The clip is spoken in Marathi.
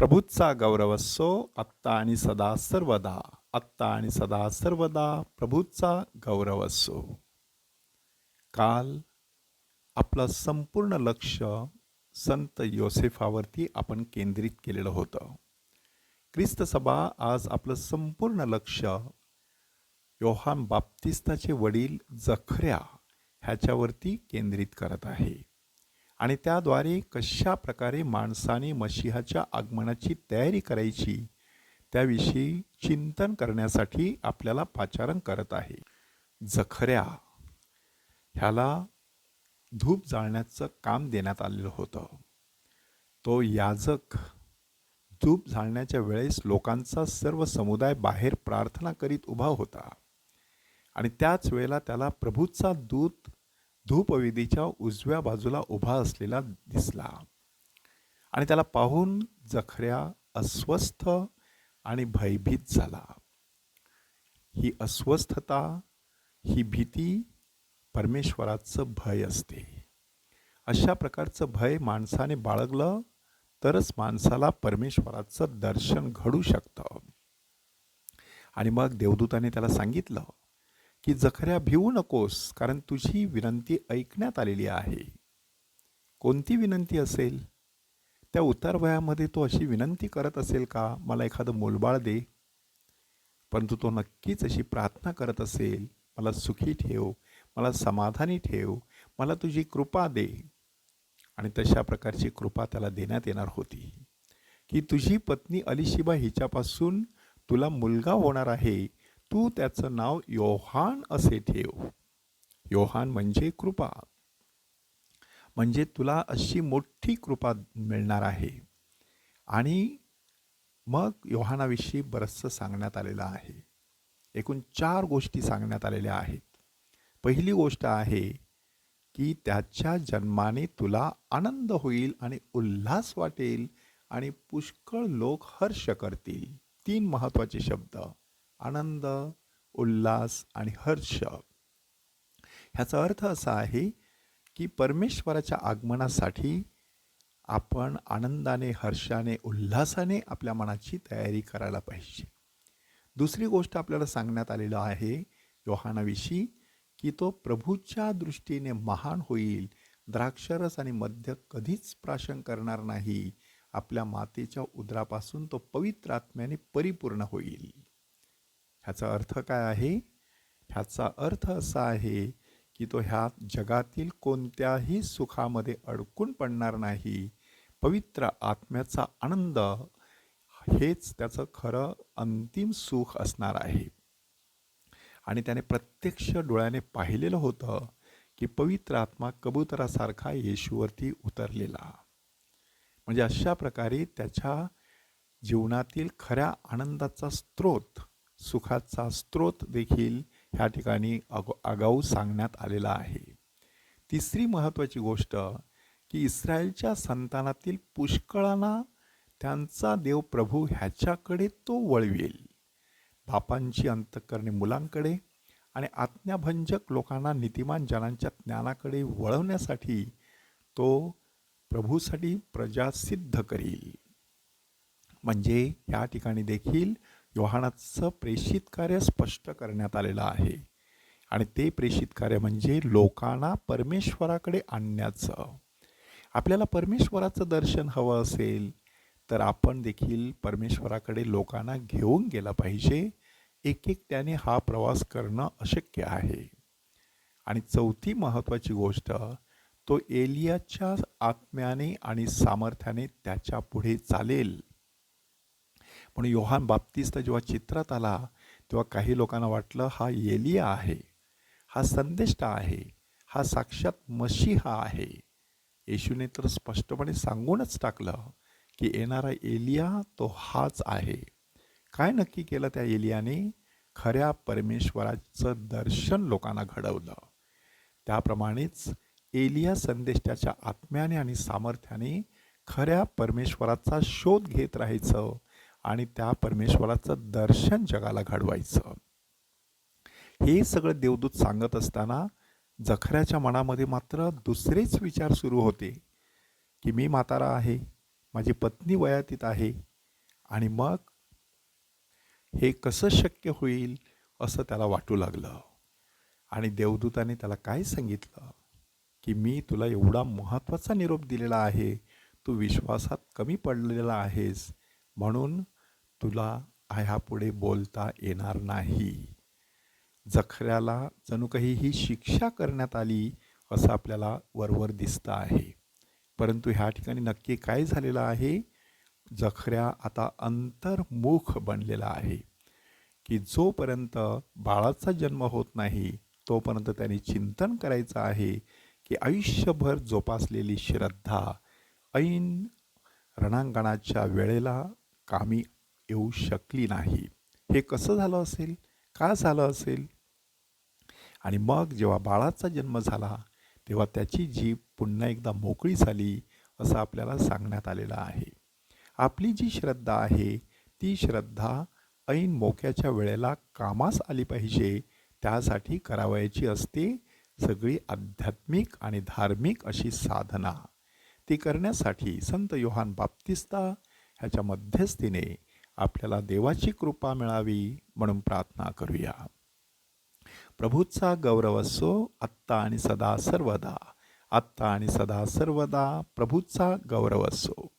प्रभूचा गौरव असो आत्ता आणि सदा सर्वदा. आत्ता आणि सदा सर्वदा प्रभूचा गौरव असो. काल आपलं संपूर्ण लक्ष संत योसेफावरती आपण केंद्रित केलेलं होतं. ख्रिस्त सभा आज आपलं संपूर्ण लक्ष योहान बाप्तिस्ताचे वडील जखऱ्या ह्याच्यावरती केंद्रित करत आहे. आणि त्याद्वारे कशा प्रकारे माणसाने मशिहाच्या आगमनाची तयारी करायची त्याविषयी चिंतन करण्यासाठी आपल्याला पाचारण करत आहे. जखऱ्या ह्याला धूप जाळण्याचं काम देण्यात आलेलं होतं. तो याजक धूप जाळण्याच्या वेळेस लोकांचा सर्व समुदाय बाहेर प्रार्थना करीत उभा होता आणि त्याच वेळेला त्याला प्रभूचा दूत धूपवेदीच्या उजव्या बाजूला उभा असलेला दिसला आणि त्याला पाहून जखऱ्या अस्वस्थ आणि भयभीत झाला. ही अस्वस्थता, ही भीती परमेश्वराचं भय असते. अशा प्रकारचं भय माणसाने बाळगलं तरच माणसाला परमेश्वराचं दर्शन घडू शकतं. आणि मग देवदूताने त्याला सांगितलं की जखऱ्या भिवू नकोस, कारण तुझी विनंती ऐकण्यात आलेली आहे. कोणती विनंती असेल? त्या उतार वयामध्ये तो अशी विनंती करत असेल का, मला एखादं मूलबाळ दे? परंतु तो नक्कीच अशी प्रार्थना करत असेल, मला सुखी ठेव, मला समाधानी ठेव, मला तुझी कृपा दे. आणि तशा प्रकारची कृपा त्याला देण्यात येणार होती की तुझी पत्नी अलिशिबा हिच्यापासून तुला मुलगा होणार आहे, तू त्याचं नाव योहान असे ठेव. योहान म्हणजे कृपा, म्हणजे तुला अशी मोठी कृपा मिळणार आहे. आणि मग योहानाविषयी बरंचसं सांगण्यात आलेलं आहे. एकूण 4 गोष्टी सांगण्यात आलेल्या आहेत. पहिली गोष्ट आहे की त्याच्या जन्माने तुला आनंद होईल आणि उल्हास वाटेल आणि पुष्कळ लोक हर्ष करतील. 3 महत्त्वाचे शब्द: आनंद, उल्हास आणि हर्ष. ह्याचा अर्थ असा आहे की परमेश्वराच्या आगमनासाठी आपण आनंदाने, हर्षाने, उल्हासाने आपल्या मनाची तयारी करायला पाहिजे. दुसरी गोष्ट आपल्याला सांगण्यात आलेलं आहे योहानाविषयी की तो प्रभूच्या दृष्टीने महान होईल, द्राक्षरस आणि मद्य कधीच प्राशन करणार नाही, आपल्या मातेच्या उदरापासून तो पवित्र आत्म्याने परिपूर्ण होईल. ह्याचा अर्थ काय आहे? ह्याचा अर्थ असा आहे की तो ह्या जगातील कोणत्याही सुखामध्ये अडकून पडणार नाही. पवित्र आत्म्याचा आनंद हेच त्याचं खरं अंतिम सुख असणार आहे. आणि त्याने प्रत्यक्ष डोळ्याने पाहिलेलं होतं की पवित्र आत्मा कबुतरासारखा येशूवरती उतरलेला. म्हणजे अशा प्रकारे त्याच्या जीवनातील खऱ्या आनंदाचा स्रोत, सुखाचा स्रोत देखील ह्या ठिकाणी आगाऊ सांगण्यात आलेला आहे. तिसरी महत्त्वाची गोष्ट की इस्रायलच्या संतानातील पुष्कळांना त्यांचा देव प्रभू ह्याच्याकडे तो वळवेल. बापांची अंतःकरणे मुलांकडे आणि आज्ञाभंजक लोकांना नीतिमान जनांच्या ज्ञानाकडे वळवण्यासाठी तो प्रभूसाठी प्रजा सिद्ध करील. म्हणजे या ठिकाणी देखील योहानाचं प्रेषित कार्य स्पष्ट करण्यात आलेलं आहे. आणि ते प्रेषित कार्य म्हणजे लोकांना परमेश्वराकडे आणण्याचं. आपल्याला परमेश्वराचं दर्शन हवं असेल तर आपण देखील परमेश्वराकडे लोकांना घेऊन गेला पाहिजे. एकट्याने हा प्रवास करणं अशक्य आहे. आणि चौथी महत्त्वाची गोष्ट, तो एलियाच्या आत्म्याने आणि सामर्थ्याने त्याच्या पुढे चालेल. म्हणून योहान बाप्तिस्त जेव्हा चित्रात आला तेव्हा काही लोकांना वाटलं हा एलिया आहे, हा संदेष्टा आहे, हा साक्षात मशीहा आहे. येशूने तर स्पष्टपणे सांगूनच टाकलं की येणारा एलिया तो हाच आहे. काय नक्की केलं त्या एलियाने? खऱ्या परमेश्वराचं दर्शन लोकांना घडवलं. त्याप्रमाणेच एलिया संदेष्टाच्या आत्म्याने आणि सामर्थ्याने खऱ्या परमेश्वराचा शोध घेत राहायचं आणि त्या परमेश्वराचं दर्शन जगाला घडवायचं. हे सगळं देवदूत सांगत असताना जखऱ्याच्या मनामध्ये मात्र दुसरेच विचार सुरू होते की मी म्हातारा आहे, माझी पत्नी वयातीत आहे, आणि मग हे कसं शक्य होईल असं त्याला वाटू लागलं. आणि देवदूताने त्याला काय सांगितलं, की मी तुला एवढा महत्त्वाचा निरोप दिलेला आहे, तू विश्वासात कमी पडलेला आहेस, म्हणून तुला ह्यापुढे बोलता येणार नाही. जखऱ्याला जणू काही ही शिक्षा करण्यात आली असं आपल्याला वरवर दिसतं आहे. परंतु ह्या ठिकाणी नक्की काय झालेलं आहे? जखऱ्या आता अंतर्मुख बनलेला आहे, की जोपर्यंत बाळाचा जन्म होत नाही तोपर्यंत त्यांनी चिंतन करायचं आहे, की आयुष्यभर जोपासलेली श्रद्धा ऐन रणांगणाच्या वेळेला कामी येऊ शकली नाही. हे कसं झालं असेल? का झालं असेल? आणि मग जेव्हा बाळाचा जन्म झाला तेव्हा त्याची जीभ पुन्हा एकदा मोकळी झाली असं आपल्याला सांगण्यात आलेलं आहे. आपली जी श्रद्धा आहे ती श्रद्धा ऐन मोक्याच्या वेळेला कामास आली पाहिजे, त्यासाठी करावयाची असते सगळी आध्यात्मिक आणि धार्मिक अशी साधना. ती करण्यासाठी संत योहान बाप्तिस्ता ह्याच्या मध्यस्थीने आपल्याला देवाची कृपा मिळावी म्हणून प्रार्थना करूया. प्रभूचा गौरव असो आत्ता आणि सदा सर्वदा. आत्ता आणि सदा सर्वदा प्रभूचा गौरव असो.